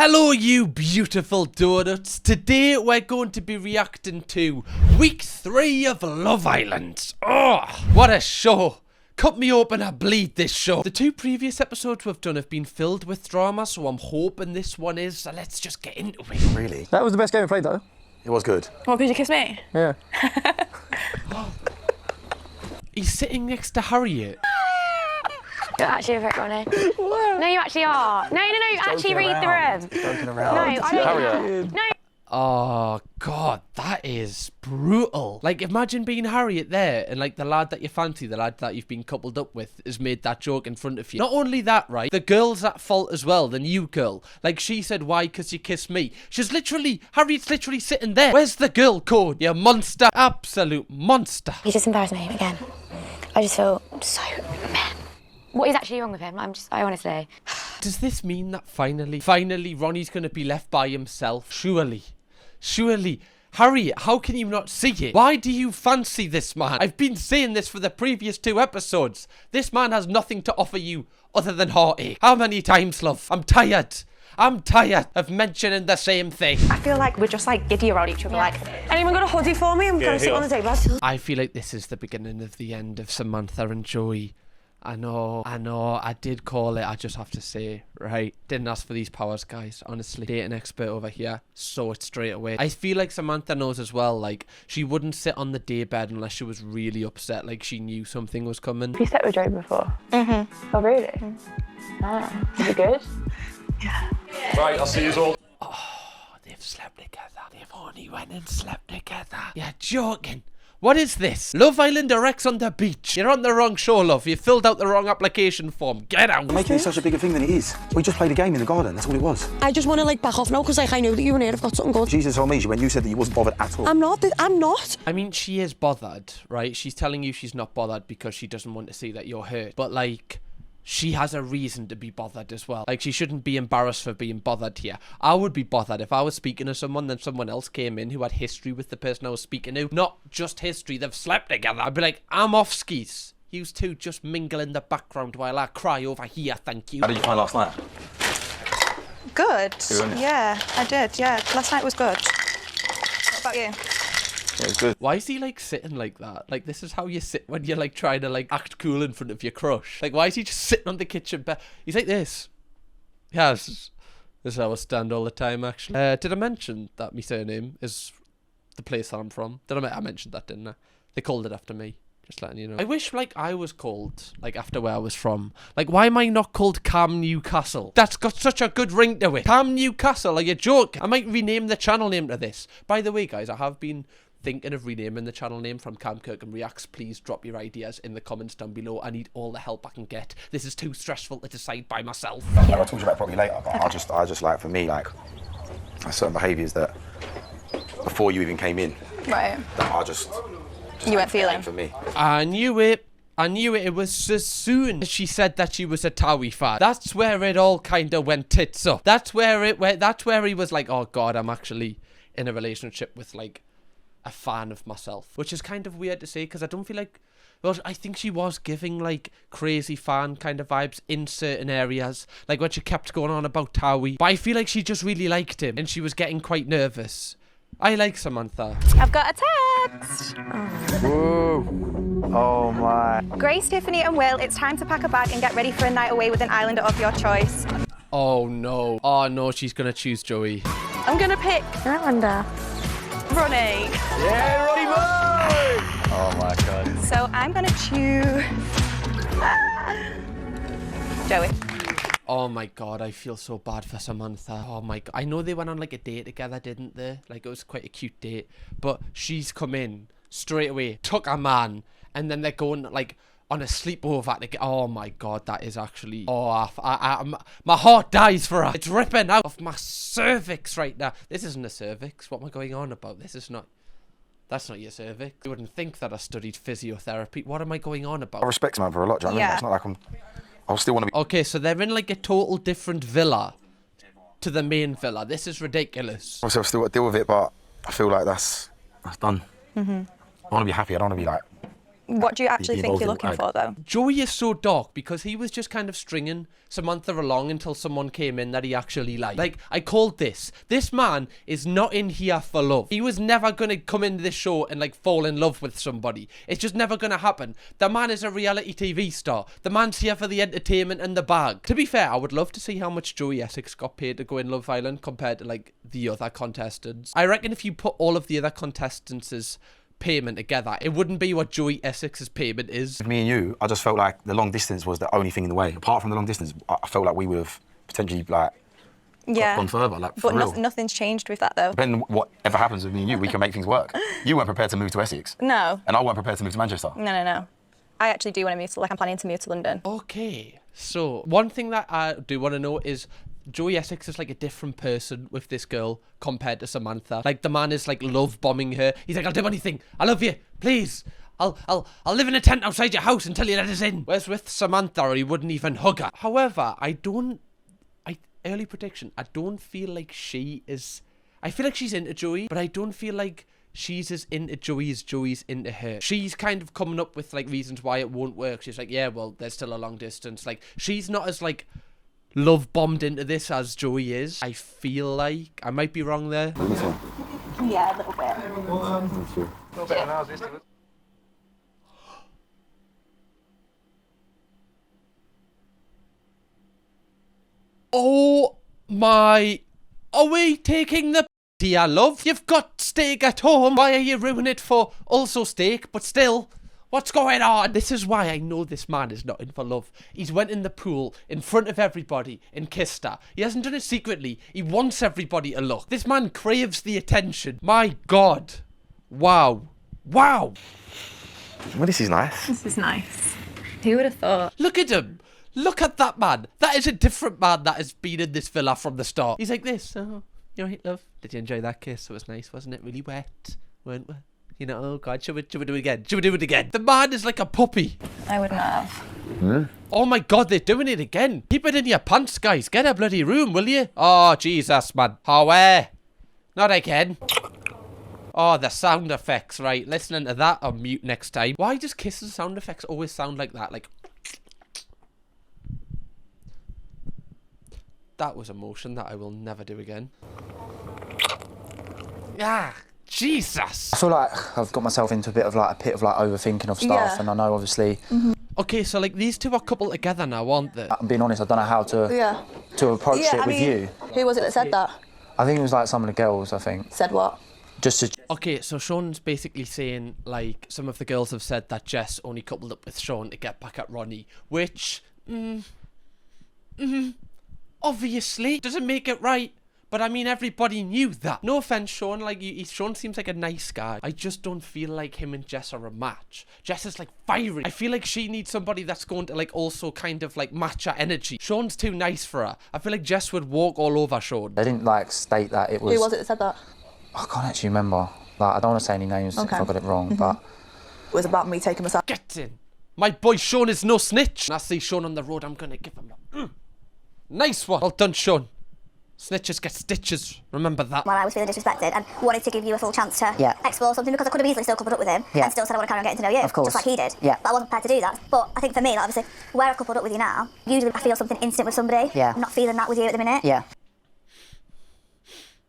Hello you beautiful donuts. Today we're going to be reacting to week 3 of Love Island. Oh, what a show. Cut me open, I bleed this show. The 2 previous episodes we've done have been filled with drama, so I'm hoping this one is. So let's just get into it. Really? That was the best game we played though. It was good. What, because you kissed me? Yeah. He's sitting next to Harriet. You're actually a bit funny. No, you actually are. No, actually read the room. Joking around. No, I don't. Harriet. No. Oh god, that is brutal. Like, imagine being Harriet there and like the lad that you fancy, the lad that you've been coupled up with, has made that joke in front of you. Not only that, right, the girl's at fault as well, the new girl. Like, she said, why, because you kissed me. Harriet's literally sitting there. Where's the girl code? You monster. Absolute monster. You just embarrassed me again. I just feel so meh. What is actually wrong with him? I honestly. Does this mean that finally Ronnie's going to be left by himself? Surely. Harriet, how can you not see it? Why do you fancy this man? I've been saying this for the previous 2 episodes. This man has nothing to offer you other than heartache. How many times, love? I'm tired of mentioning the same thing. I feel like we're just like giddy around each other. Like, anyone got a hoodie for me? I'm going to sit on the table. I feel like this is the beginning of the end of Samantha and Joey. I know, I did call it, I just have to say, right? Didn't ask for these powers, guys, honestly. Dating expert over here, saw it straight away. I feel like Samantha knows as well, like, she wouldn't sit on the daybed unless she was really upset, like she knew something was coming. Have you slept with Joey before? Mm-hmm. Oh, really? Ah, is it good? Yeah. Right, I'll see you all. Oh, they've slept together. They've only went and slept together. You're joking. What is this? Love Island erects on the beach. You're on the wrong show, love. You filled out the wrong application form. Get out. You're making it such a bigger thing than it is. We just played a game in the garden, that's all it was. I just want to like back off now because like I know that you and here have got something good. Jesus told me when you said that you wasn't bothered at all. I'm not. I mean, she is bothered, right? She's telling you she's not bothered because she doesn't want to see that you're hurt. But like, she has a reason to be bothered as well. Like, she shouldn't be embarrassed for being bothered here. I would be bothered if I was speaking to someone, then someone else came in who had history with the person I was speaking to. Not just history, they've slept together. I'd be like, I'm off skis. You two just mingle in the background while I cry over here, thank you. How did you find last night? Good. Good. Yeah, I did. Yeah, last night was good. What about you? Yeah, it was good. Why is he like sitting like that? Like, this is how you sit when you're like trying to like act cool in front of your crush. Like, why is he just sitting on the kitchen bed? He's like this. Yeah, this is how I stand all the time, actually. Did I mention that my surname is the place that I'm from? I mentioned that, didn't I? They called it after me. Just letting you know. I wish like I was called like after where I was from. Like, why am I not called Cam Newcastle? That's got such a good ring to it. Cam Newcastle, are you joking? I might rename the channel name to this. By the way, guys, I have been thinking of renaming the channel name from Kirkham Reacts. Please drop your ideas in the comments down below. I need all the help I can get. This is too stressful to decide by myself. I'll talk to you about it probably later, but I just like, for me, like, certain behaviours that before you even came in, Right. that I just You weren't feeling. for me. I knew it. It was as soon as she said that she was a Towie fan. That's where it all kind of went tits up. That's where he was like, oh God, I'm actually in a relationship with like a fan of myself, which is kind of weird to say because I don't feel like, well, I think she was giving like crazy fan kind of vibes in certain areas, like when she kept going on about Towie, but I feel like she just really liked him and she was getting quite nervous. I like Samantha. I've got a text. Whoa. Oh my. Grace, Tiffany and Will, it's time to pack a bag and get ready for a night away with an islander of your choice. Oh no, she's gonna choose Joey. I'm going to pick Islander. Ronnie. Yeah, Ronnie boy! Oh my God. So I'm going to choose Joey. Oh my God, I feel so bad for Samantha. Oh my God. I know they went on like a date together, didn't they? Like, it was quite a cute date. But she's come in straight away, took a man, and then they're going like on a sleepover. Oh my God, that is actually... Oh, my heart dies for her. It's ripping out of my cervix right now. This isn't a cervix. What am I going on about? This is not... That's not your cervix. You wouldn't think that I studied physiotherapy. What am I going on about? I respect Samantha a lot, do you know what I mean? It's not like I'll still want to be... Okay, so they're in like a total different villa to the main villa. This is ridiculous. Obviously, I've still got to deal with it, but I feel like that's done. I want to be happy. I don't want to be like What do you actually think involved you're in, looking like- for, though? Joey is so dark because he was just kind of stringing Samantha along until someone came in that he actually liked. Like, I called this. This man is not in here for love. He was never going to come into this show and, like, fall in love with somebody. It's just never going to happen. The man is a reality TV star. The man's here for the entertainment and the bag. To be fair, I would love to see how much Joey Essex got paid to go in Love Island compared to, like, the other contestants. I reckon if you put all of the other contestants' payment together, it wouldn't be what Joey Essex's payment is. With me and you, I just felt like the long distance was the only thing in the way. Apart from the long distance, I felt like we would have potentially like gone further. Like, but for real. nothing's changed with that, though. Depending on whatever happens with me and you, we can make things work. You weren't prepared to move to Essex. No. And I weren't prepared to move to Manchester. No. I actually do want to move to, like, I'm planning to move to London. Okay, so one thing that I do want to know is Joey Essex is like a different person with this girl compared to Samantha. Like, the man is like love bombing her. He's like, I'll do anything. I love you. Please. I'll live in a tent outside your house until you let us in. Whereas with Samantha, he wouldn't even hug her. However, early prediction, I don't feel like she is. I feel like she's into Joey, but I don't feel like she's as into Joey as Joey's into her. She's kind of coming up with like reasons why it won't work. She's like, yeah, well, there's still a long distance. Like, she's not as like love bombed into this as Joey is. I feel like I might be wrong there. Yeah, a little bit. Oh my, are we taking the dear love? You've got steak at home. Why are you ruining it for also steak, but still? What's going on? This is why I know this man is not in for love. He's went in the pool in front of everybody and kissed her. He hasn't done it secretly. He wants everybody to look. This man craves the attention. My God. Wow. Wow. Well, this is nice. This is nice. Who would have thought? Look at him. Look at that man. That is a different man that has been in this villa from the start. He's like this. Oh, you right, love? Did you enjoy that kiss? It was nice, wasn't it? Really wet, weren't we? You know, oh God, should we do it again? Should we do it again? The man is like a puppy. I would not have. Hmm? Oh my God, they're doing it again. Keep it in your pants, guys. Get a bloody room, will you? Oh, Jesus, man. How, not again. Oh, the sound effects, right. Listening to that on mute next time. Why does kissing sound effects always sound like that? Like, that was emotion that I will never do again. Ah, Jesus. I feel like I've got myself into a pit of overthinking of stuff, and I know obviously. Okay, so like these two are coupled together now, aren't they? I'm being honest, I don't know how to approach it with you. Who was it that said that? I think it was like some of the girls. I think Said what? just to. Okay, so Sean's basically saying like some of the girls have said that Jess only coupled up with Sean to get back at Ronnie, which obviously doesn't make it right. But I mean, everybody knew that. No offense, Sean. Like, Sean seems like a nice guy. I just don't feel like him and Jess are a match. Jess is like fiery. I feel like she needs somebody that's going to like also kind of like match her energy. Sean's too nice for her. I feel like Jess would walk all over Sean. They didn't like state that it was. Who was it that said that? I can't actually remember. Like, I don't want to say any names if I got it wrong, but It was about me taking myself. Get in. My boy Sean is no snitch. When I see Sean on the road, I'm gonna give him a nice one. Well done, Sean. Snitches get stitches. Remember that. While I was feeling disrespected and wanted to give you a full chance to explore something, because I could have easily still coupled up with him and still said I want to carry on getting to know you, of course, just like he did. But I wasn't prepared to do that. But I think for me, like, obviously, where I've coupled up with you now, usually I feel something instant with somebody. I'm not feeling that with you at the minute.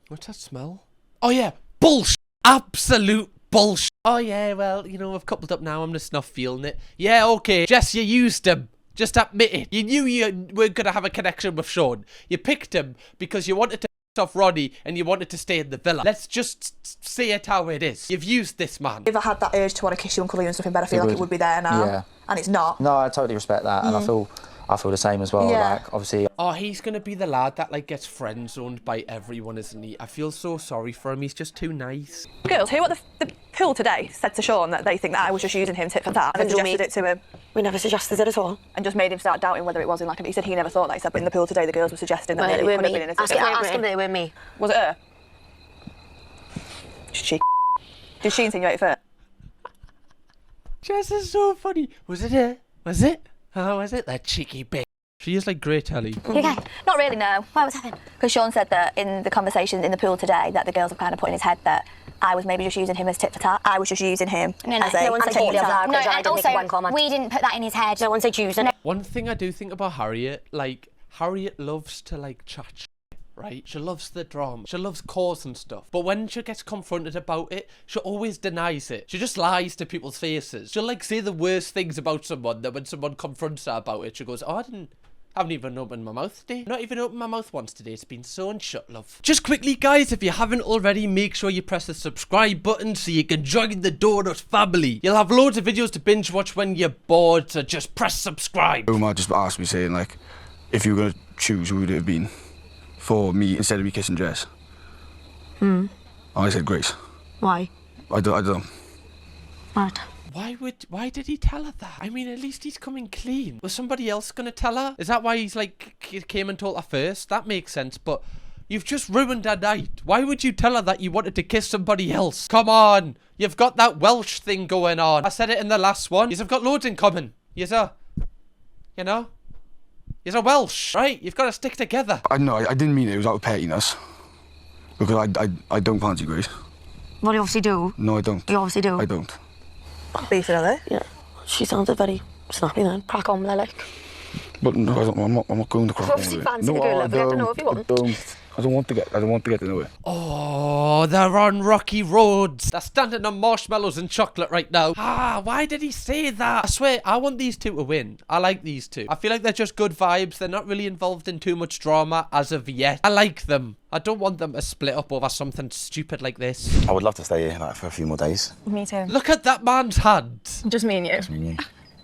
What's that smell? Oh yeah, bullshit. Absolute bullshit. Oh yeah, well, you know, I've coupled up now, I'm just not feeling it. Yeah, okay. Jess, you used him. Just admit it. You knew you weren't going to have a connection with Sean. You picked him because you wanted to piss off Roddy and you wanted to stay in the villa. Let's just say it how it is. You've used this man. If I had that urge to want to kiss you and cuddle you and stuff in bed, I feel like it would be there now. And it's not. No, I totally respect that, and I feel the same as well. Like, obviously. Oh, he's going to be the lad that like gets friend zoned by everyone, isn't he? I feel so sorry for him. He's just too nice. Girls, hear what the pool today said to Sean, that they think that I was just using him tit for tat, and suggested it to him. We never suggested it at all. And just made him start doubting whether it was in like. He said he never thought that. He said, but in the pool today, the girls were suggesting that maybe it could have been in a tit. Ask him that it were me. Was it her? Did she insinuate it first? Jess is so funny. Was it her? Was it? Oh, was it? That cheeky bitch. She is like great, Ellie. Okay. Not really, no. Why was happening? Because Sean said that in the conversation in the pool today that the girls have kind of put in his head that I was maybe just using him as tit for tat. I was just using him as a... No one said tit for tat. No, and also, we didn't put that in his head. no one said choose. One thing I do think about Harriet, like, Harriet loves to, like, chat shit, right? She loves the drama. She loves causing stuff. But when she gets confronted about it, she always denies it. She just lies to people's faces. She'll, like, say the worst things about someone, then when someone confronts her about it, she goes, oh, I haven't even opened my mouth today. Not even opened my mouth once today. It's been so unshut, love. Just quickly, guys, if you haven't already, make sure you press the subscribe button so you can join the Donut family. You'll have loads of videos to binge watch when you're bored, so just press subscribe. Omar just asked me, saying, like, if you were going to choose, who would it have been for me instead of me kissing Jess? I said Grace. Why? I don't. Mad. Why did he tell her that? I mean, at least he's coming clean. Was somebody else gonna tell her? Is that why he's like, came and told her first? That makes sense, but you've just ruined her night. Why would you tell her that you wanted to kiss somebody else? Come on, you've got that Welsh thing going on. I said it in the last one. You've got loads in common. You're Welsh, right? You've got to stick together. I didn't mean it. It was out of pettiness. Because I don't fancy Grace. Well, you obviously do. No, I don't. You obviously do. I don't. Beefing, are they? Yeah. She sounded very snappy then. Crack on, Lily. But no, I'm not going to crack on Obviously with it. fancy No, the girl, I love. You have to know if you want. I don't want to get to know it. Oh, they're on rocky roads. They're standing on marshmallows and chocolate right now. Why did he say that? I swear, I want these two to win. I like these two. I feel like they're just good vibes. They're not really involved in too much drama as of yet. I like them. I don't want them to split up over something stupid like this. I would love to stay here like, for a few more days. Me too. Look at that man's hand. Just me and you. Just me and you.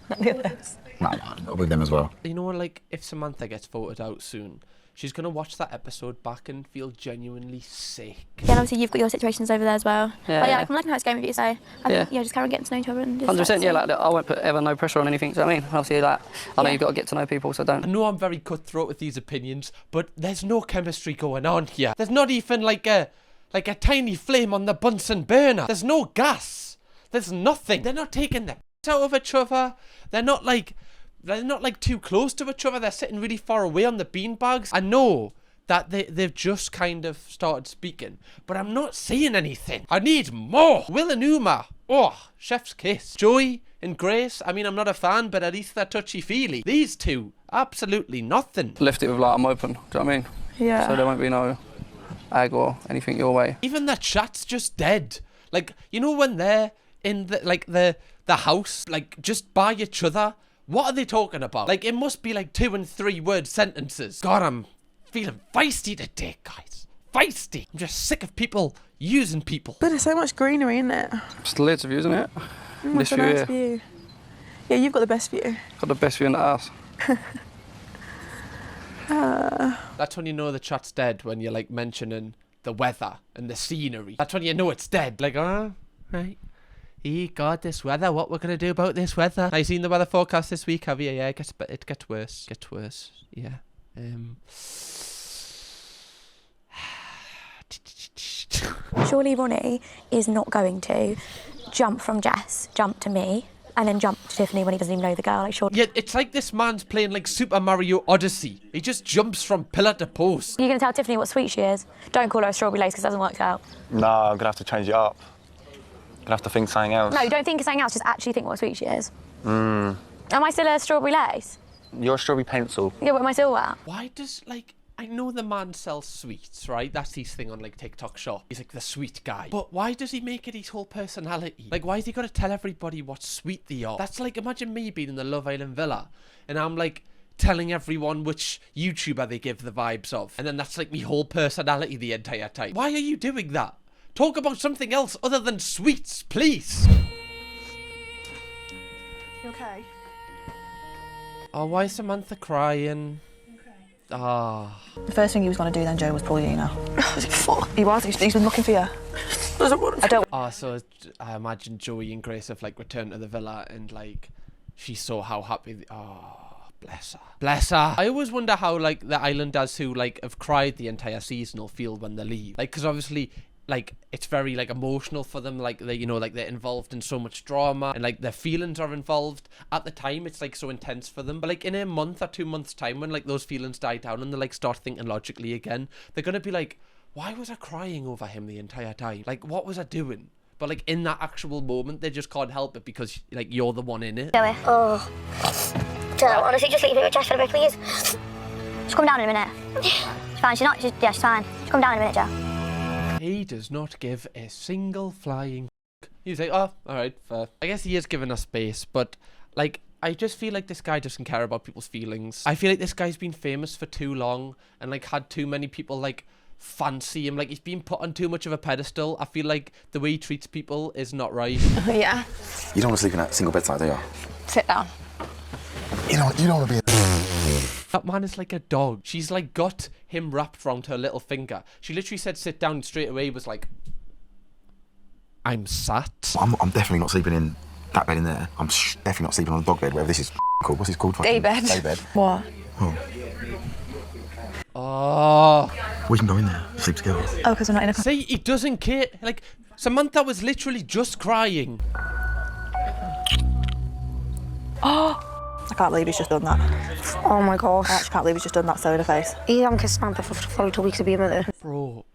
Not the others. Nah, with them as well. You know, like, if Samantha gets voted out soon, she's going to watch that episode back and feel genuinely sick. Yeah, and obviously you've got your situations over there as well. Yeah, But yeah. I'm liking how it's going with you, so I think, just carry on getting to know each other. And just 100%, yeah, like, I won't put ever no pressure on anything, so I mean, obviously, like, I know you've got to get to know people, so I don't. know I'm very cutthroat with these opinions, but there's no chemistry going on here. There's not even like a tiny flame on the Bunsen burner. There's no gas. There's nothing. They're not taking the piss out of each other. They're not like too close to each other. They're sitting really far away on the beanbags. I know that they've just kind of started speaking, but I'm not seeing anything. I need more. Will and Uma. Oh, chef's kiss. Joey and Grace. I mean, I'm not a fan, but at least they're touchy-feely. These two, absolutely nothing. Left it with, like, I'm open, do you know what I mean? Yeah. So there won't be no ag or anything your way. Even that chat's just dead. Like, you know when they're in the house, like, just by each other, what are they talking about? Like, it must be like 2 and 3 word sentences. God, I'm feeling feisty today, guys. Feisty. I'm just sick of people using people. But there's so much greenery, isn't it? It's loads of you, isn't it? This It's a view nice here. view. Yeah, you've got the best view. Got the best view in the house. That's when you know the chat's dead, when you're like mentioning the weather and the scenery. That's when you know it's dead. Like, right. God, this weather. What we're gonna do about this weather? Have you seen the weather forecast this week? Have you? Yeah, it gets worse. Gets worse. Yeah. Surely Ronnie is not going to jump from Jess, jump to me, and then jump to Tiffany when he doesn't even know the girl. Like, sure. Yeah, it's like this man's playing like Super Mario Odyssey. He just jumps from pillar to post. You're going to tell Tiffany what sweet she is. Don't call her a strawberry lace because it hasn't worked out. No, I'm going to have to change it up. Gonna have to think something else. No, don't think of something else. Just actually think what sweet she is. Am I still a strawberry lace? You're a strawberry pencil. Yeah, what am I still at? Why does, like, I know the man sells sweets, right? That's his thing on, like, TikTok Shop. He's, like, the sweet guy. But why does he make it his whole personality? Like, why has he got to tell everybody what sweet they are? That's like, imagine me being in the Love Island villa, and I'm, like, telling everyone which YouTuber they give the vibes of. And then that's, like, me whole personality the entire time. Why are you doing that? Talk about something else other than sweets, please. You okay? Oh, why is Samantha crying? The first thing he was going to do then, Joe, was pull you, you know. He was. He's been looking for you. I don't. Oh, so I imagine Joey and Grace have, like, returned to the villa and, like, she saw how happy... Bless her. Bless her. I always wonder how, like, the islanders who, like, have cried the entire season will feel when they leave. Like, because obviously... like, it's very, like, emotional for them, like, they, you know, like, they're involved in so much drama, and, like, their feelings are involved. At the time, it's, like, so intense for them, but, like, in a month or 2 months' time, when, like, those feelings die down and they, like, start thinking logically again, they're gonna be like, why was I crying over him the entire time? Like, what was I doing? But like in that actual moment, they just can't help it because like you're the one in it. Joey. Oh. Joe, honestly, just leave it with Jess for a bit, please. She's coming down in a minute. She's fine. She's fine. She's coming down in a minute, Joe. He does not give a single flying. He's like, oh, all right, fair. I guess he is giving us space, but like, I just feel like this guy doesn't care about people's feelings. I feel like this guy's been famous for too long and like had too many people like fancy him. Like he's been put on too much of a pedestal. I feel like the way he treats people is not right. Yeah. You don't want to sleep in that single bedside, do you? Sit down. You don't want to be. That man is like a dog. She's like got him wrapped round her little finger. She literally said sit down, straight away was like, I'm sat. I'm definitely not sleeping in that bed in there. I'm definitely not sleeping on the dog bed, whatever this is called. What's this called? Daybed. Daybed. What? Oh. We can go in there, sleep together. Oh, because I'm not in a... See, he doesn't care. Like, Samantha was literally just crying. Oh! I can't believe he's just done that. Oh my gosh. I actually can't believe he's just done that so in the face. He hasn't kissed Samantha for 2 weeks to be a mother. Bro,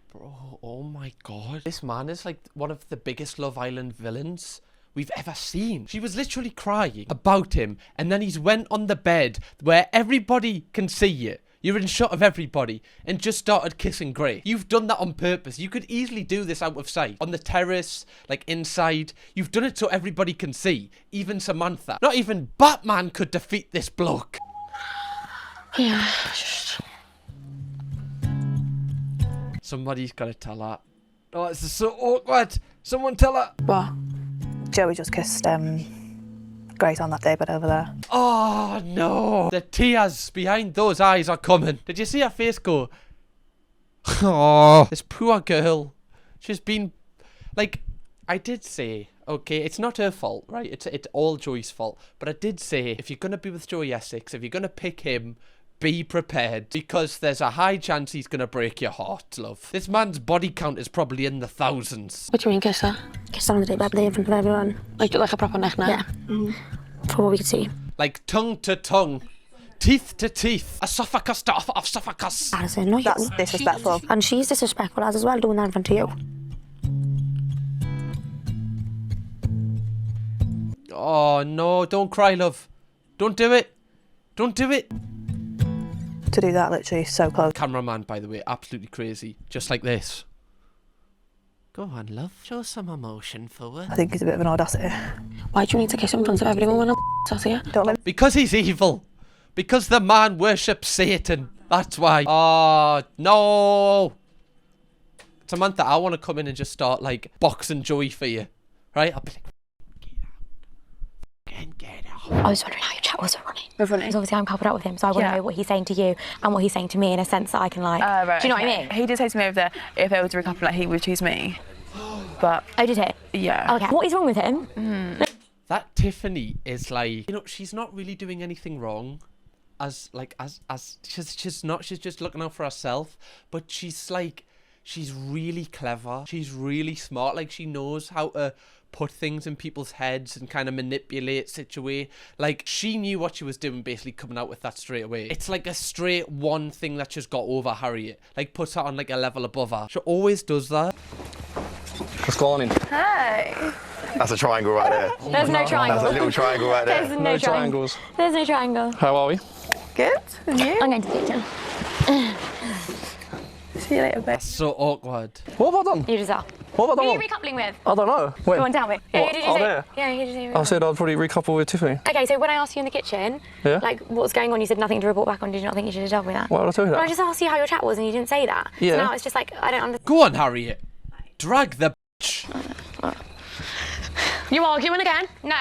oh my god. This man is like one of the biggest Love Island villains we've ever seen. She was literally crying about him, and then he's went on the bed where everybody can see you. You're in shot of everybody, and just started kissing Grace. You've done that on purpose. You could easily do this out of sight. On the terrace, like inside. You've done it so everybody can see. Even Samantha. Not even Batman could defeat this bloke. Yeah. Somebody's gotta tell her. Oh, this is so awkward. Someone tell her. What? Joey just kissed Grace on that day, but over there. Oh no. The tears behind those eyes are coming. Did you see her face go? Oh, this poor girl. She's been, like, I did say, okay, it's not her fault, right? It's all Joey's fault. But I did say, if you're gonna be with Joey Essex, if you're gonna pick him, be prepared, because there's a high chance he's gonna break your heart, love. This man's body count is probably in the thousands. What do you mean, kiss her? Kiss her on the day bed in front of everyone. Like a proper neck now? Yeah. From what we could see. Like tongue to tongue. Teeth to teeth. Esophagus to esophagus. Addison, not That's you. disrespectful. And she's disrespectful as well, doing that in front of you. Oh no, don't cry, love. Don't do it. Don't do it. To do that, literally, so close. Cameraman, by the way, absolutely crazy. Just like this. Go on, love. Show some emotion forward. I think he's a bit of an audacity. Why do you need to kiss in front of everyone when I'm at you? Don't let me... Because he's evil. Because the man worships Satan. That's why. Oh, no. Samantha, I want to come in and just start, like, boxing Joey for you. Right? I'll be like, get out. I was wondering how your chat was running. We're running. Because obviously I'm coupled up with him, so I want to know what he's saying to you and what he's saying to me in a sense that I can, like, Right, do you know what I mean? He did say to me over there, if I was to recouple, like, he would choose me. But... Oh, did it? Yeah. Okay. What is wrong with him? That Tiffany is like, you know, she's not really doing anything wrong. As she's not, she's just looking out for herself. But she's like, she's really clever. She's really smart. Like, she knows how to put things in people's heads and kind of manipulate situation. Like, she knew what she was doing, basically coming out with that straight away. It's like a straight one thing that just got over Harriet. Like, puts her on like a level above her. She always does that. What's going on? Hey. That's a triangle right there. There's no triangle. That's a little triangle right there. There's no triangles. There's no triangle. How are we? Good. And you? I'm going to the kitchen. See you later, babe. That's so awkward. What have I done? You just are. What have I Who are done? you recoupling with? I don't know. When? Go on, tell me. Yeah, What? who did you Oh, say? there? Yeah, who did you say? I said I'd probably recouple with Tiffany. Okay, so when I asked you in the kitchen, Yeah? like, what's going on, you said nothing to report back on. Did you not think you should have told me that? Why would I tell you Well, I that? just asked you how your chat was and you didn't say that. Yeah. So now it's just like, I don't understand. Go on, Harriet. Drag the bitch. You arguing again? No.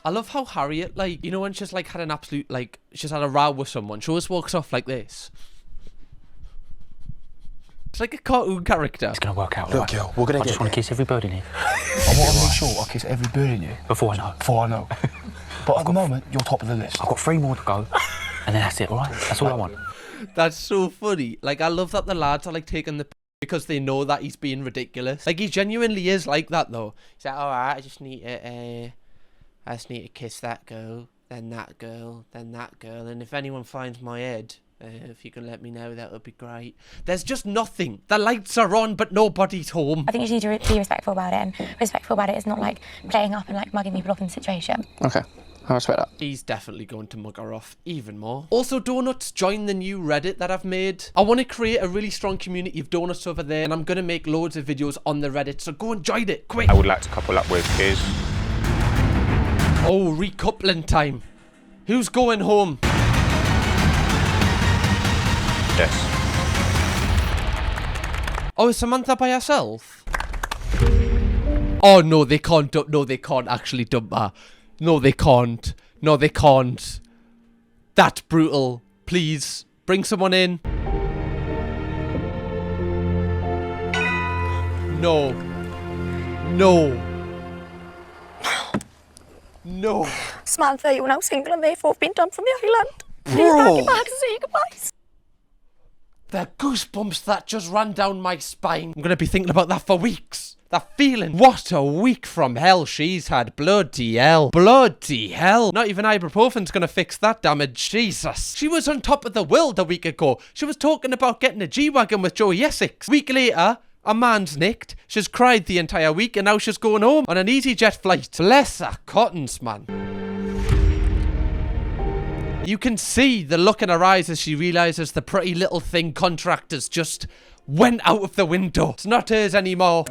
I love how Harriet, like, you know, when she's like had an absolute, like, she's had a row with someone, she always walks off like this. It's like a cartoon character. It's going to work out. Look, right? girl, we're going to I just want to kiss every bird in here. I want to make sure I kiss every bird in you. Before I know. Before I know. But at the moment, you're top of the list. I've got 3 more to go, and then that's it, all right? That's all I want. That's so funny. Like, I love that the lads are like taking the because they know that he's being ridiculous. Like, he genuinely is like that though. He's like, alright, I just need to kiss that girl, then that girl, then that girl, and if anyone finds my head, If you can let me know, that would be great. There's just nothing. The lights are on, but nobody's home. I think you need to be respectful about it, and respectful about it is not like playing up and like mugging people off in the situation. Okay. I respect that. He's definitely going to mug her off even more. Also, donuts, join the new Reddit that I've made. I want to create a really strong community of donuts over there, and I'm going to make loads of videos on the Reddit, so go and join it, quick. I would like to couple up with is... Oh, recoupling time. Who's going home? Jess. Oh, is Samantha by herself? Oh, no, they can't. No, they can't actually dump her. No, they can't. No, they can't. That's brutal. Please, bring someone in. No. No. No. Samantha, you're now single and therefore been dumped from the island. Please Bro. pack your bags and say your goodbyes. The goosebumps that just ran down my spine. I'm going to be thinking about that for weeks. That feeling. What a week from hell she's had. Bloody hell. Bloody hell. Not even ibuprofen's going to fix that damage. Jesus. She was on top of the world a week ago. She was talking about getting a G-Wagon with Joey Essex. Week later, a man's nicked. She's cried the entire week and now she's going home on an EasyJet flight. Bless her cottons, man. You can see the look in her eyes as she realises the pretty little thing contractors just went out of the window. It's not hers anymore.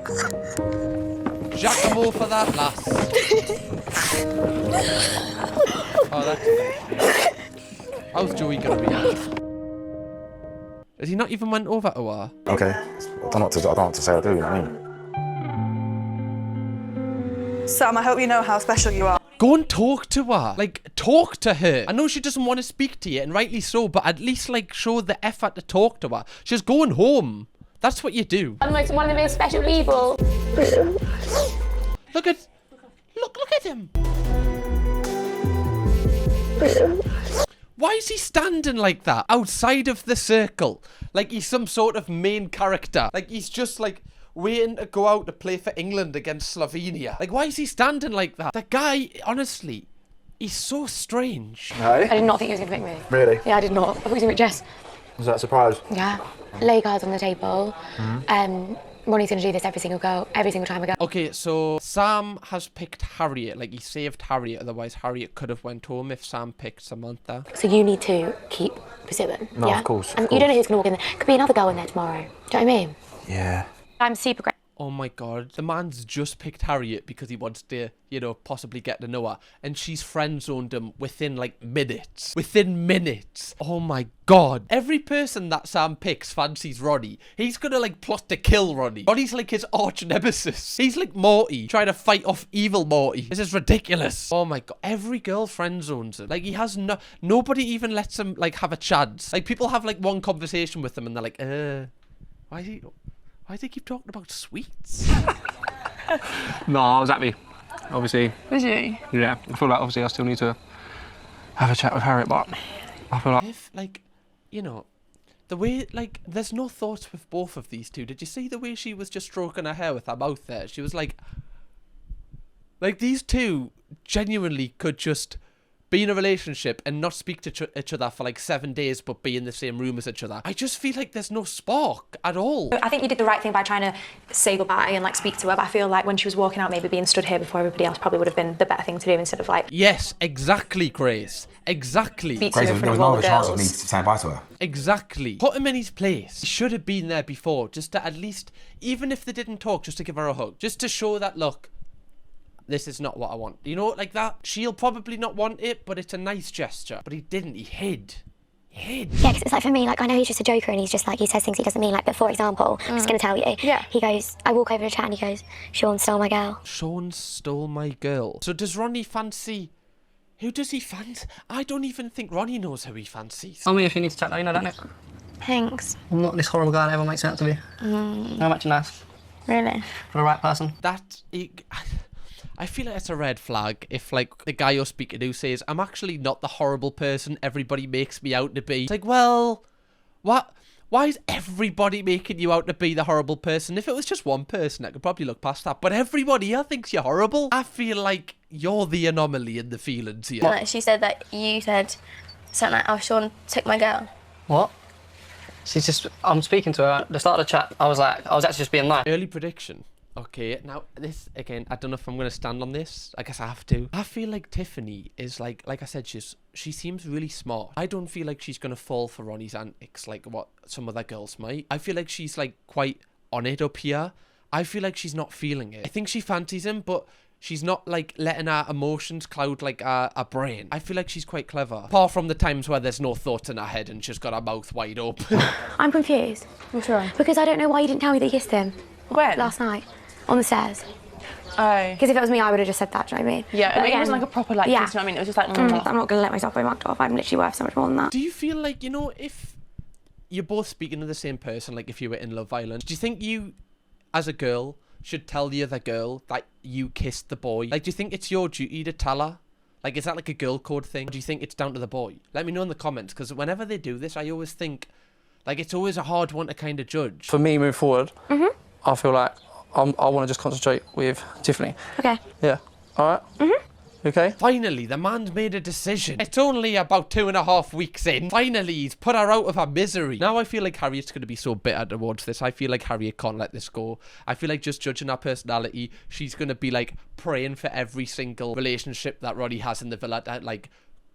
Jacquemo for that, lass. Oh, that's... How's Joey gonna be? Has he not even went over to her? Okay. I don't know what to say or do, you know what I mean? Sam, I hope you know how special you are. Go and talk to her. Like, talk to her. I know she doesn't want to speak to you, and rightly so, but at least, like, show the effort to talk to her. She's going home. That's what you do. I'm like one of the most special people. Look at him. Why is he standing like that outside of the circle? Like he's some sort of main character. Like he's just like waiting to go out to play for England against Slovenia. Like why is he standing like that? The guy, honestly, he's so strange. Hey? I did not think he was going to pick me. Really? Yeah, I did not. I thought he was going to pick Jess. Was that a surprise? Yeah. Lay cards on the table. Ronnie's going to do this every single time I go. Okay, so Sam has picked Harriet. Like, he saved Harriet. Otherwise, Harriet could have went home if Sam picked Samantha. So you need to keep pursuing. No, yeah? of course. And you don't know who's going to walk in there. Could be another girl in there tomorrow. Do you know what I mean? Yeah. I'm super great. Oh my god, the man's just picked Harriet because he wants to, you know, possibly get to know her. And she's friend-zoned him within, like, minutes. Within minutes. Oh my god. Every person that Sam picks fancies Ronnie. He's gonna, like, plot to kill Ronnie. Ronnie's, like, his arch-nemesis. He's like Morty, trying to fight off evil Morty. This is ridiculous. Oh my god. Every girl friend-zones him. Like, he has nobody even lets him, like, have a chance. Like, people have, like, one conversation with him and they're like, why do they keep talking about sweets? No, I was happy. Obviously. Was you? Yeah. I feel like obviously I still need to have a chat with Harriet, but I feel like... If, like, you know, the way, like, there's no thoughts with both of these two. Did you see the way she was just stroking her hair with her mouth there? She was like these two genuinely could just be in a relationship and not speak to each other for like 7 days but be in the same room as each other. I just feel like there's no spark at all. I think you did the right thing by trying to say goodbye and like speak to her, but I feel like when she was walking out, maybe being stood here before everybody else probably would have been the better thing to do instead of like... Yes, exactly, Grace. Exactly. Speak to her in front of all the girls. to say bye to her. Exactly. Put him in his place. He should have been there before, just to at least, even if they didn't talk, just to give her a hug. Just to show that, look, this is not what I want. You know, like that? She'll probably not want it, but it's a nice gesture. But he didn't. He hid. Yeah, because it's like for me, like I know he's just a joker and he's just like, he says things he doesn't mean. Like, but for example, I'm just going to tell you. Yeah. He goes, I walk over to chat and he goes, Sean stole my girl. Sean stole my girl. So does Ronnie fancy... Who does he fancy? I don't even think Ronnie knows who he fancies. Tell me if you need to chat now, you know that, innit? Thanks. I'm not this horrible guy that everyone makes it out to be. I'm actually nice. Really? For the right person. I feel like it's a red flag if, like, the guy you're speaking to says, I'm actually not the horrible person everybody makes me out to be. It's like, well, what? Why is everybody making you out to be the horrible person? If it was just one person, I could probably look past that. But everybody here thinks you're horrible. I feel like you're the anomaly in the feelings here. Like she said that you said something like, oh, Sean took my girl. What? She's just... I'm speaking to her at the start of the chat. I was actually just being nice. Early prediction. Okay, now this, again, I don't know if I'm going to stand on this. I guess I have to. I feel like Tiffany is like I said, she seems really smart. I don't feel like she's going to fall for Ronnie's antics like what some other girls might. I feel like she's like quite on it up here. I feel like she's not feeling it. I think she fancies him, but she's not like letting her emotions cloud like her brain. I feel like she's quite clever. Apart from the times where there's no thoughts in her head and she's got her mouth wide open. I'm confused. What's wrong? Because I don't know why you didn't tell me that you kissed him. When? Last night. On the stairs. Oh. Because if it was me, I would have just said that, do you know what I mean? Yeah, But it wasn't like a proper like kiss, you know what I mean? It was just like... I'm not going to let myself be mugged off. I'm literally worth so much more than that. Do you feel like, you know, if you're both speaking to the same person, like if you were in Love Island, do you think you, as a girl, should tell the other girl that you kissed the boy? Like, do you think it's your duty to tell her? Like, is that like a girl code thing? Or do you think it's down to the boy? Let me know in the comments, because whenever they do this, I always think, like, it's always a hard one to kind of judge. For me, moving forward, I feel like I want to just concentrate with Tiffany. Okay. Yeah. All right? Okay? Finally, the man's made a decision. It's only about 2.5 weeks in. Finally, he's put her out of her misery. Now I feel like Harriet's going to be so bitter towards this. I feel like Harriet can't let this go. I feel like just judging her personality, she's going to be like praying for every single relationship that Ronnie has in the villa to like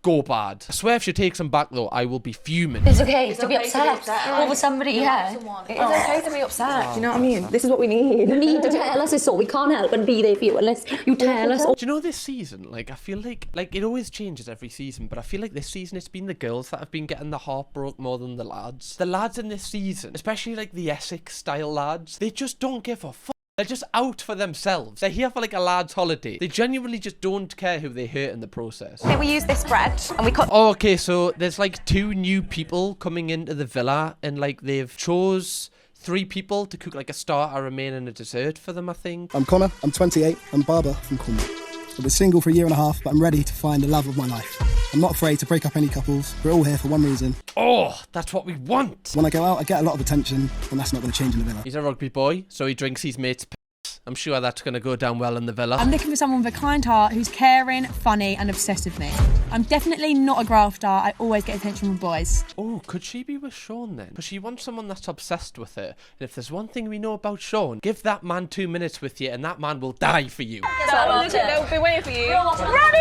go bad. I swear if she takes him back though, I will be fuming. It's okay to be upset over somebody, yeah. It's okay to be upset, do you know what I mean? This is what we need. You need to tell us it's so we can't help and be there for you unless you tell us. Do you know this season, like, I feel like it always changes every season, but I feel like this season it's been the girls that have been getting the heart broke more than the lads. The lads in this season, especially like the Essex style lads, they just don't give a fuck. They're just out for themselves. They're here for like a lad's holiday. They genuinely just don't care who they hurt in the process. Okay, we use this bread and we cut... Oh, okay, so there's like 2 new people coming into the villa and like they've chose 3 people to cook like a starter, a main and a dessert for them, I think. I'm Connor, I'm 28, I'm Barbara from Cornwall. I've been single for 1.5 years, but I'm ready to find the love of my life. I'm not afraid to break up any couples. We're all here for one reason. Oh, that's what we want. When I go out, I get a lot of attention, and that's not going to change in the villa. He's a rugby boy, so he drinks his mates' piss. I'm sure that's going to go down well in the villa. I'm looking for someone with a kind heart who's caring, funny and obsessed with me. I'm definitely not a grafter. I always get attention from boys. Oh, could she be with Sean then? Because she wants someone that's obsessed with her. And if there's one thing we know about Sean, give that man 2 minutes with you and that man will die for you. They'll be waiting for you. Ronnie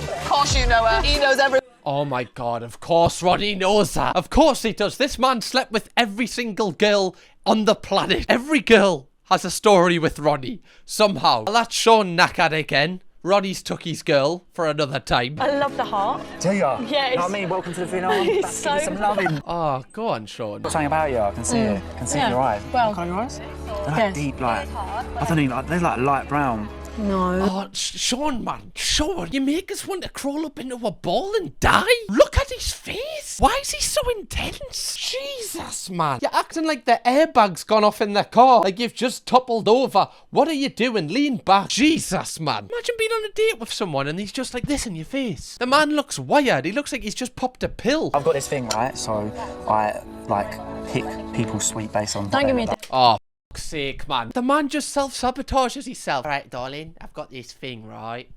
Of course you know her. He knows everything. Oh my god, of course Ronnie knows that. Of course he does. This man slept with every single girl on the planet. Every girl has a story with Ronnie, somehow. Well, that's Sean knackered again. Ronnie's took his girl for another time. I love the heart. Do you? Yeah, You know what I mean? Welcome to the villa. It's so Give me some loving. Oh, go on, Sean. Got something about you. I can see it. I can see it in your eyes. Well, Look at your eyes. They're like deep, like, I don't even, like, they're like light brown. No. Oh, Sean, man. Sean, you make us want to crawl up into a ball and die? Look at his face. Why is he so intense? Jesus, man. You're acting like the airbag's gone off in the car. Like you've just toppled over. What are you doing? Lean back. Jesus, man. Imagine being on a date with someone and he's just like this in your face. The man looks wired. He looks like he's just popped a pill. I've got this thing, right? So I, like, pick people's sweet based on... Don't give me a... Oh, fuck's sake, man. The man just self-sabotages himself. Alright, darling, I've got this thing, right?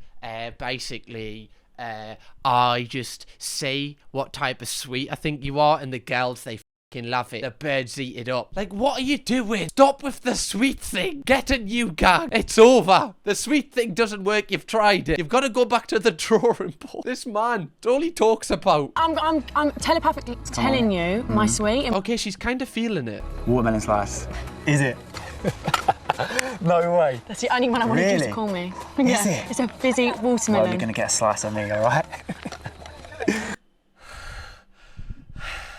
Basically, I just see what type of sweet I think you are, and the girls, they fucking love it. The birds eat it up. Like, what are you doing? Stop with the sweet thing. Get a new gang. It's over. The sweet thing doesn't work. You've tried it. You've got to go back to the drawing board. This man, it's all he talks about. I'm telepathically telling you, my sweet. Okay, she's kind of feeling it. Watermelon slice. Is it? No way. That's the only one I wanted you to call me. Is it? It's a fizzy Well, watermelon. you're going to get a slice of me, all right?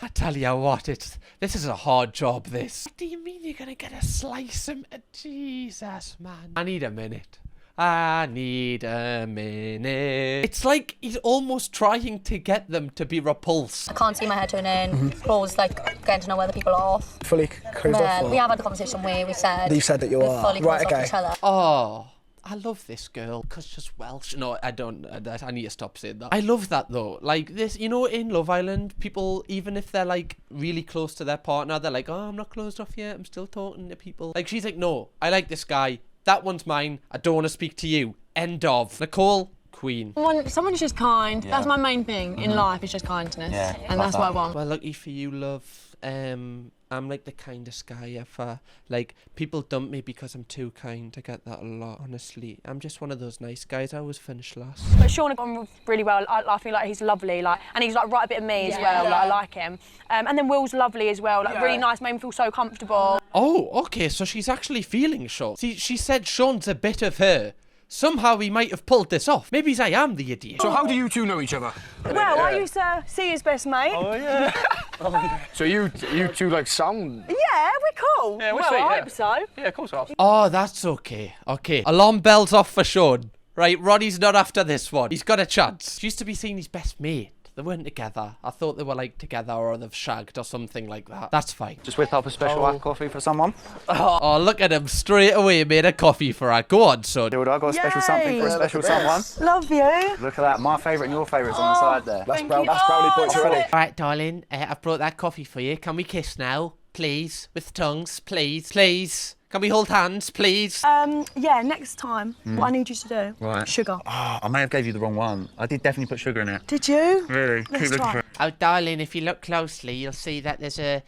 I tell you what, this is a hard job, this. What do you mean you're gonna get a slice of... Jesus, man. I need a minute. I need a minute. It's like he's almost trying to get them to be repulsed. I can't see my head turning. Close, like, getting to know where the people are off. Fully closed off? We have had a conversation where we said... You've said that you we're are. fully Right, closed off okay. each other. Oh, I love this girl because she's Welsh. No, I don't. I need to stop saying that. I love that though. Like this, you know, in Love Island, people, even if they're like really close to their partner, they're like, oh, I'm not closed off yet. I'm still talking to people. Like she's like, no, I like this guy. That one's mine. I don't want to speak to you. End of. Nicole, Queen. Someone's just kind. Yeah. That's my main thing in life, is just kindness. Yeah, and that's what I want. Well, lucky for you, love. I'm like the kindest guy ever. Like, people dump me because I'm too kind. I get that a lot, honestly. I'm just one of those nice guys. I always finish last. But Sean got on really well. I feel like he's lovely, like, and he's like right a bit of me as well. Like, I like him. And then Will's lovely as well. Like, really nice. Made me feel so comfortable. Oh, okay. So she's actually feeling Sean. See, she said Sean's a bit of her. Somehow he might have pulled this off. Maybe I am the idiot. So how do you two know each other? Well, I used to see his best mate. Oh, yeah. So you two like sound... Yeah, we're cool. Yeah, we're well, sweet, I yeah. hope so. Yeah, of course. Oh, that's okay. Okay. Alarm bells off for Sean. Right, Ronnie's not after this one. He's got a chance. She used to be seen his best mate. They weren't together. I thought they were like together or they've shagged or something like that. That's fine. Just whip up a special white coffee for someone. Oh, look at him. Straight away made a coffee for her. Go on, son. Dude, I got a special something for a special someone. Love you. Look at that. My favourite and your favourite's on the side there. That's brownie points already. All right, darling. I've brought that coffee for you. Can we kiss now? Please. With tongues, please. Please. Can we hold hands, please? Yeah, next time, what I need you to do. Right. Sugar. Oh, I may have gave you the wrong one. I did definitely put sugar in it. Did you? Really? Let's Keep looking try. for it. Oh, darling, if you look closely, you'll see that there's a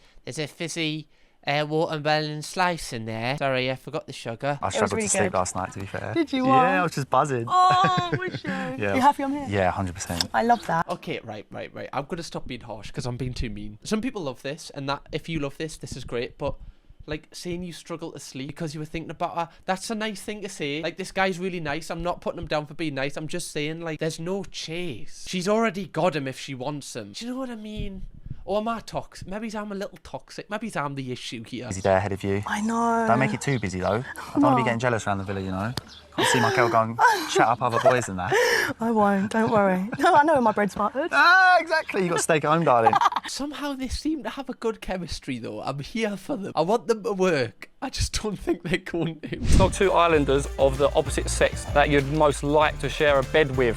fizzy watermelon slice in there. Sorry, I forgot the sugar. I struggled to sleep last night, to be fair. Did you? Yeah, I was just buzzing. Oh, was you? Yeah. You happy I'm here? Yeah, 100%. I love that. Okay, right. I'm going to stop being harsh because I'm being too mean. Some people love this, and that if you love this is great, but like saying you struggle to sleep because you were thinking about her, that's a nice thing to say. Like, this guy's really nice. I'm not putting him down for being nice. I'm just saying, like, there's no chase. She's already got him if she wants him. Do you know what I mean? Or am I toxic? Maybe I'm a little toxic. Maybe I'm the issue here. Busy day ahead of you. I know. Don't make it too busy, though. I don't want to be getting jealous around the villa, you know. Can't see my girl go and chat up other boys and that. I won't, don't worry. No, I know where my bread's buttered. Ah, exactly. You got to stay at home, darling. Somehow they seem to have a good chemistry, though. I'm here for them. I want them to work. I just don't think they're going to. Snog two islanders of the opposite sex that you'd most like to share a bed with.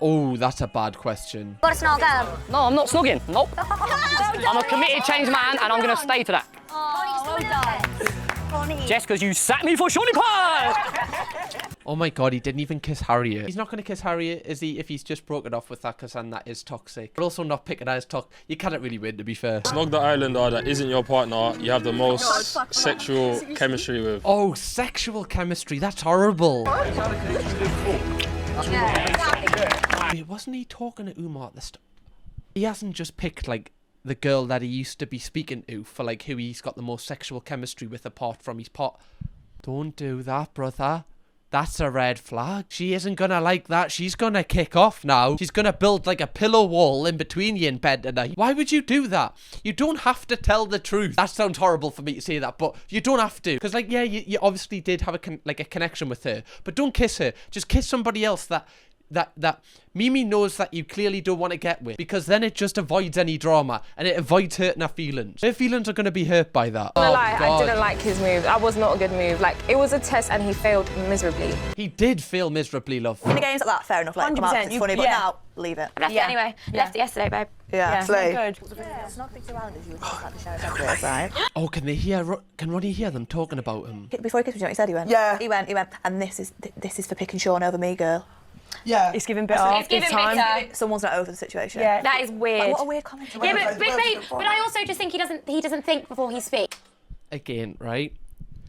Oh, that's a bad question. Got a snog girl. No, I'm not snogging. Nope. I'm a committed changed man and I'm going to stay to that. Oh, well done. Jess, because you sat me for Shawnee Pie! Oh my god, he didn't even kiss Harriet. He's not going to kiss Harriet, is he, if he's just broken off with that, because then that is toxic. But also not picking as toxic. You cannot really win, to be fair. Snog the islander that isn't your partner, you have the most sexual chemistry with. Oh, sexual chemistry, that's horrible. Wait, wasn't he talking to Umar at the start? He hasn't just picked, like, the girl that he used to be speaking to for, like, who he's got the most sexual chemistry with apart from his pot. Don't do that, brother. That's a red flag. She isn't gonna like that. She's gonna kick off now. She's gonna build like a pillow wall in between you in bed tonight. Why would you do that? You don't have to tell the truth. That sounds horrible for me to say that, but you don't have to. Because, like, yeah, you obviously did have a connection with her, but don't kiss her. Just kiss somebody else that Mimi knows that you clearly don't want to get with, because then it just avoids any drama and it avoids hurting her feelings. Her feelings are going to be hurt by that. I didn't like his move. That was not a good move. Like, it was a test and he failed miserably. He did fail miserably, love. In the games like that, fair enough. Like, come out, it's funny, but now, leave it. I left it anyway. Left it yesterday, babe. Yeah, good. Right. Oh, can they hear? Can Ronnie hear them talking about him? Before he kissed me, you know what he said? He went, Yeah. He went, and this is for picking Sean over me, girl. Yeah. It's giving bitter. It's giving bitter. Someone's not over the situation. Yeah. That is weird. Like, what a weird comment. Yeah, but I also just think he doesn't think before he speaks. Again, right?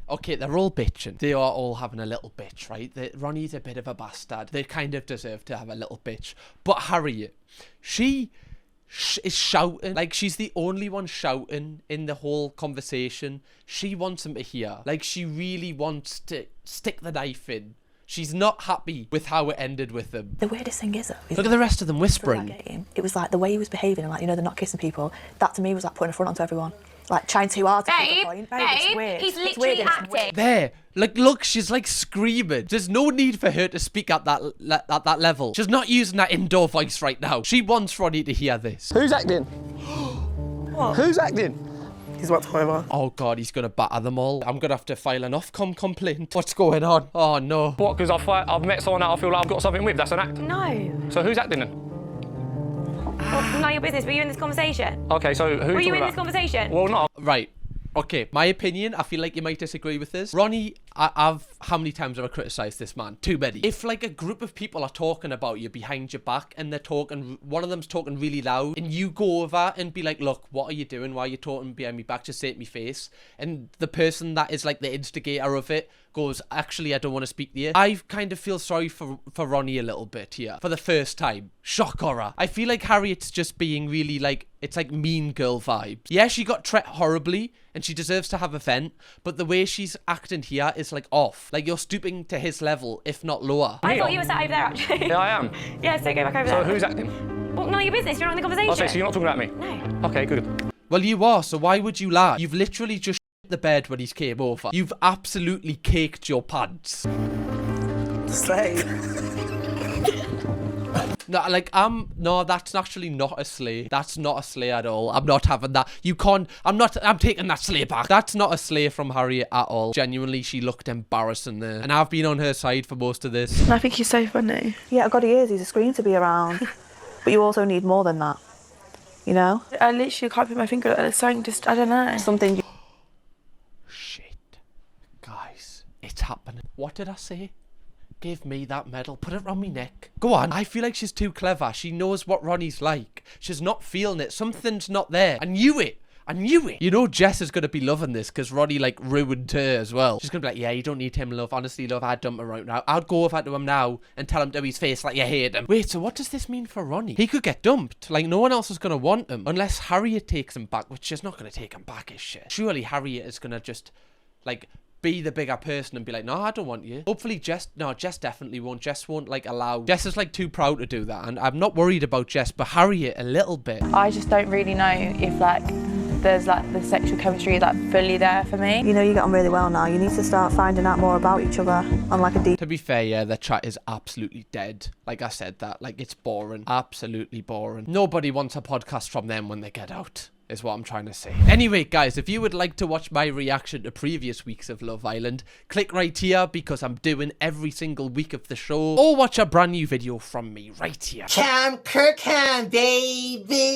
Okay, they're all bitching. They are all having a little bitch, right? Ronnie's a bit of a bastard. They kind of deserve to have a little bitch. But Harriet, she is shouting. Like, she's the only one shouting in the whole conversation. She wants him to hear. Like, she really wants to stick the knife in. She's not happy with how it ended with them. The weirdest thing is, look at the rest of them whispering. It was like the way he was behaving, and like, you know, they're not kissing people. That to me was like putting a front onto everyone. Like, trying too hard to prove a point. It's weird. He's literally acting. There, like, look, she's like screaming. There's no need for her to speak at that level. She's not using that indoor voice right now. She wants Ronnie to hear this. Who's acting? Who's acting? He's about to come over. Oh god, he's gonna batter them all. I'm gonna have to file an Ofcom complaint. What's going on? Oh no. What, because I've met someone that I feel like I've got something with, that's an act? No. So who's acting then? Well, none of your business. Were you in this conversation? Okay, so who Were you in about? this conversation? Well, not. Right. Okay, my opinion, I feel like you might disagree with this. Ronnie how many times have I criticised this man? Too many. If like a group of people are talking about you behind your back and they're talking, one of them's talking really loud, and you go over and be like, look, what are you doing? Why are you talking behind me back? Just say it to me face. And the person that is like the instigator of it goes, actually, I don't want to speak to you. I kind of feel sorry for Ronnie a little bit here. For the first time. Shock horror. I feel like Harriet's just being really like, it's like mean girl vibes. Yeah, she got treated horribly and she deserves to have a vent, but the way she's acting here is like off. Like you're stooping to his level, if not lower. I thought you were sat over there actually. Yeah, I am. Yeah, so go back over there. So who's acting? Well, none of your business, you're not in the conversation. Oh, so you're not talking about me? No. Okay, good. Well, you are, so why would you lie? You've literally just shit the bed when he's came over. You've absolutely caked your pants. Slay. No, like, no, that's actually not a sleigh. That's not a sleigh at all. I'm not having that. You can't, I'm taking that sleigh back. That's not a sleigh from Harriet at all. Genuinely, she looked embarrassing there. And I've been on her side for most of this. And I think he's so funny. Yeah, God, he is. He's a scream to be around. But you also need more than that. You know? I literally can't put my finger on it. It's something just, I don't know. Something. Shit. Guys, it's happening. What did I say? Give me that medal. Put it around me neck. Go on. I feel like she's too clever. She knows what Ronnie's like. She's not feeling it. Something's not there. I knew it. I knew it. You know Jess is going to be loving this because Ronnie, like, ruined her as well. She's going to be like, yeah, you don't need him, love. Honestly, love, I'd dump him right now. I'd go over to him now and tell him to his face like you hate him. Wait, so what does this mean for Ronnie? He could get dumped. Like, no one else is going to want him unless Harriet takes him back, which she's not going to take him back, is she? Surely Harriet is going to just, like, be the bigger person and be like, no, I don't want you. Hopefully Jess definitely won't. Jess won't like allow. Jess is like too proud to do that, and I'm not worried about Jess, but Harriet a little bit. I just don't really know if like there's like the sexual chemistry like fully there for me. You know, you get on really well now. You need to start finding out more about each other on like a deep. To be fair, yeah, the chat is absolutely dead. Like I said that, like it's boring, absolutely boring. Nobody wants a podcast from them when they get out. Is what I'm trying to say. Anyway, guys, if you would like to watch my reaction to previous weeks of Love Island, click right here because I'm doing every single week of the show, or watch a brand new video from me right here. Kirkham, baby!